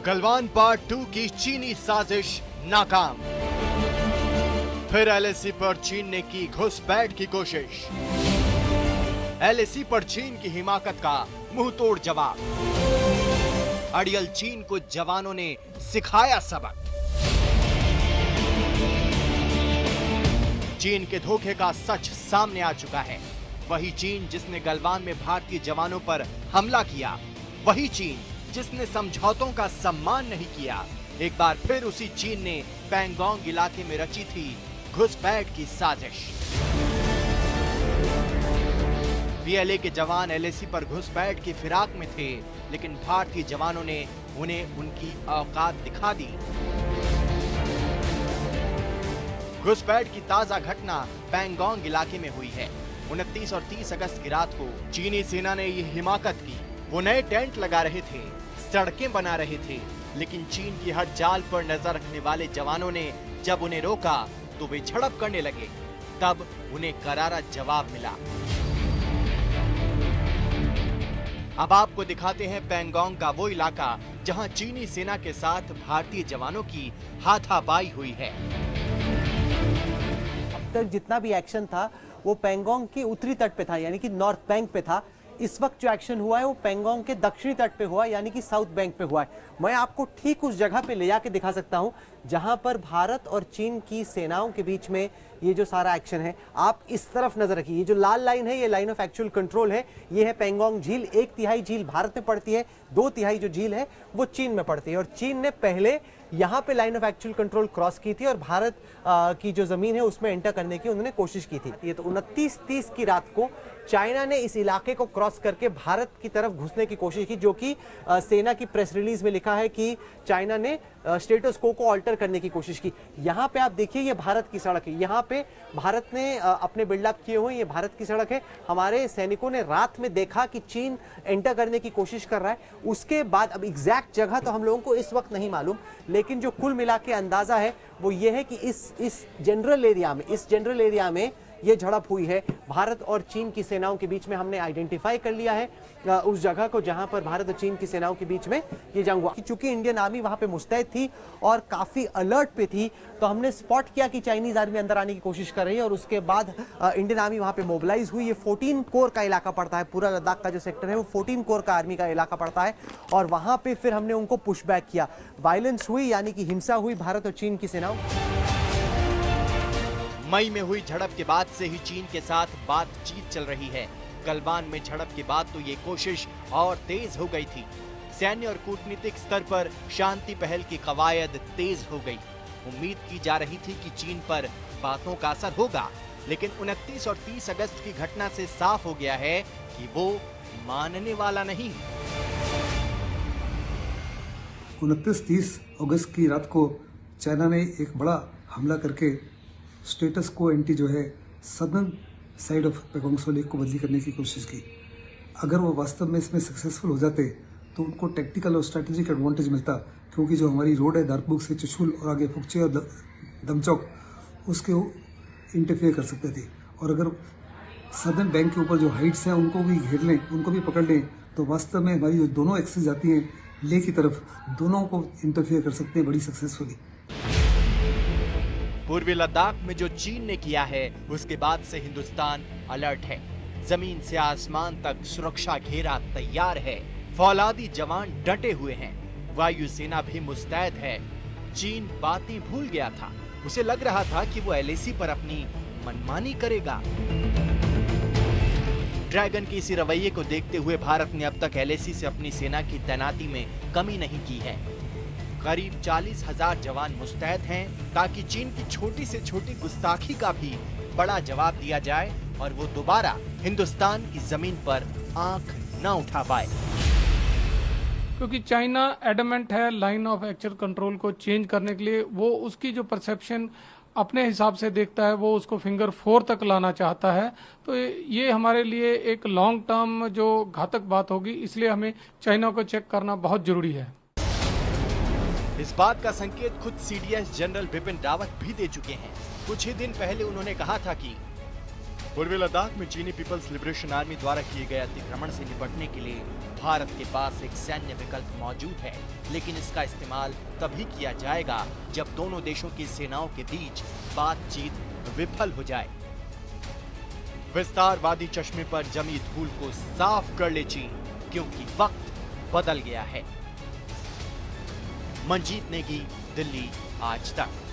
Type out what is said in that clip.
Galwan part 2 की चीनी साजिश नाकाम। फिर एलएसी पर चीन ने की घुसपैठ की कोशिश। एलएसी पर चीन की हिमाकत का मुंहतोड़ जवाब। अड़ियल चीन को जवानों ने सिखाया सबक। चीन के धोखे का सच सामने आ चुका है। वही चीन जिसने गलवान में भारतीय जवानों पर हमला किया, वही चीन जिसने समझौतों का सम्मान नहीं किया, एक बार फिर उसी चीन ने पैंगोंग इलाके में रची थी घुसपैठ की साजिश। पीएलए के जवान एलएसी पर घुसपैठ की फिराक में थे, लेकिन भारतीय जवानों ने उन्हें उनकी औकात दिखा दी। घुसपैठ की ताजा घटना पैंगोंग इलाके में हुई है। 29 और 30 अगस्त की रात को चीनी सेना ने ये हिमाकत की। वो नए टेंट लगा रहे थे, सड़कें बना रहे थे, लेकिन चीन की हर चाल पर नजर रखने वाले जवानों ने जब उन्हें रोका तो वे झड़प करने लगे। तब उन्हें करारा जवाब मिला। अब आपको दिखाते हैं पैंगोंग का वो इलाका जहां चीनी सेना के साथ भारतीय जवानों की हाथापाई हुई है। अब तक जितना भी एक्शन था वो पैंगोंग के उत्तरी तट पे था, यानी कि नॉर्थ बैंक पे था। इस वक्त जो एक्शन हुआ है वो पैंगोंग के दक्षिणी तट पे हुआ, यानी कि साउथ बैंक पे हुआ है। मैं आपको ठीक उस जगह पे ले जाके दिखा सकता हूं जहां पर भारत और चीन की सेनाओं के बीच में ये जो सारा एक्शन है। आप इस तरफ नजर रखिए, ये जो लाल लाइन है ये लाइन ऑफ एक्चुअल कंट्रोल है। ये है पैंगोंग झील। 1/3 झील भारत में पड़ती है, 2/3 जो झील है वो चीन में पड़ती है। और चीन ने पहले यहाँ पे line of actual control cross की थी और भारत की जो जमीन है उसमें एंटर करने की उन्होंने कोशिश की थी। ये तो 29-30 की रात को चाइना ने इस इलाके को क्रॉस करके भारत की तरफ घुसने की कोशिश की, जो कि सेना की प्रेस रिलीज में लिखा है कि चाइना ने स्टेटस को ऑल्टर करने की कोशिश की। यहाँ पे आप देखिए ये भारत की सड़क है। यहाँ पे भारत ने अपने बिल्डअप किए हुए, ये भारत की सड़क है। हमारे सैनिकों ने रात में देखा कि चीन एंटर करने की कोशिश कर रहा है। उसके बाद अब एग्जैक्ट जगह तो हम लोगों को इस वक्त नहीं मालूम, लेकिन जो कुल मिला के अंदाजा है वो ये है कि इस जनरल एरिया में ये झड़प हुई है। भारत और चीन की सेनाओं के बीच में हमने आइडेंटिफाई कर लिया है उस जगह को जहां पर भारत और चीन की सेनाओं के बीच में ये जंग हुआ। चूंकि इंडियन आर्मी वहां पे मुस्तैद थी और काफी अलर्ट पे थी, तो हमने स्पॉट किया कि चाइनीज आर्मी अंदर आने की कोशिश कर रही है और उसके बाद इंडियन आर्मी वहां पे मोबिलाइज हुई। ये 14 कोर का इलाका पड़ता है, पूरा लद्दाख का जो सेक्टर है वो 14 कोर का आर्मी का इलाका पड़ता है। और वहां पे फिर हमने उनको पुशबैक किया। वायलेंस हुई, यानी कि हिंसा हुई भारत और चीन की सेनाओं। मई में हुई झड़प के बाद से ही चीन के साथ बातचीत चल रही है। गलवान में झड़प के बाद तो ये कोशिश और तेज हो गई थी। सैन्य और कूटनीतिक स्तर पर शांति पहल की कवायद तेज हो गई। उम्मीद की जा रही थी कि चीन पर बातों का असर होगा, लेकिन 29 और 30 अगस्त की घटना से साफ हो गया है कि वो मानने वाला नहीं। 29-30 अगस्त की रात को चाइना ने एक बड़ा हमला करके स्टेटस को एंटी जो है southern side of Pangong Tso lake को बदली करने की कोशिश की। अगर वो वास्तव में इसमें सक्सेसफुल हो जाते तो उनको टैक्टिकल और स्ट्रैटेजिक एडवांटेज मिलता, क्योंकि जो हमारी रोड है दार्पुक से चुशुल और आगे फुकचे और दमचौक, उसके वो इंटरफेयर कर सकते थे। और अगर सदर्न बैंक के ऊपर जो हाइट्स हैं उनको भी घेर लें, उनको भी पकड़ लें, तो वास्तव में हमारी जो दोनों एक्सेस जाती हैं ले की तरफ, दोनों को इंटरफेयर कर सकते हैं बड़ी सक्सेसफुली। पूर्वी लद्दाख में जो चीन ने किया है उसके बाद से हिंदुस्तान अलर्ट है। जमीन से आसमान तक सुरक्षा घेरा तैयार है। फौलादी जवान डटे हुए हैं। वायु सेना भी मुस्तैद है। चीन बातें भूल गया था। उसे लग रहा था कि वो एलएसी पर अपनी मनमानी करेगा। ड्रैगन के इसी रवैये को देखते हुए भारत ने अब तक एलएसी से अपनी सेना की तैनाती में कमी नहीं की है। करीब 40,000 जवान मुस्तैद हैं ताकि चीन की छोटी से छोटी गुस्ताखी का भी बड़ा जवाब दिया जाए और वो दोबारा हिंदुस्तान की जमीन पर आंख न उठा पाए। क्योंकि चाइना एडमेंट है लाइन ऑफ एक्चुअल कंट्रोल को चेंज करने के लिए। वो उसकी जो परसेप्शन अपने हिसाब से देखता है, वो उसको फिंगर 4 तक लाना चाहता है। तो ये हमारे लिए एक लॉन्ग टर्म जो घातक बात होगी, इसलिए हमें चाइना को चेक करना बहुत जरूरी है। इस बात का संकेत खुद सीडीएस जनरल बिपिन रावत भी दे चुके हैं। कुछ ही दिन पहले उन्होंने कहा था कि पूर्वी लद्दाख में चीनी पीपल्स लिबरेशन आर्मी द्वारा किए गए अतिक्रमण से निपटने के लिए भारत के पास एक सैन्य विकल्प मौजूद है, लेकिन इसका इस्तेमाल तभी किया जाएगा जब दोनों देशों की सेनाओं के बीच बातचीत विफल हो जाए। विस्तारवादी चश्मे पर जमी धूल को साफ कर ले चीन, क्योंकि वक्त बदल गया है। मंजीत नेगी, दिल्ली, आज तक।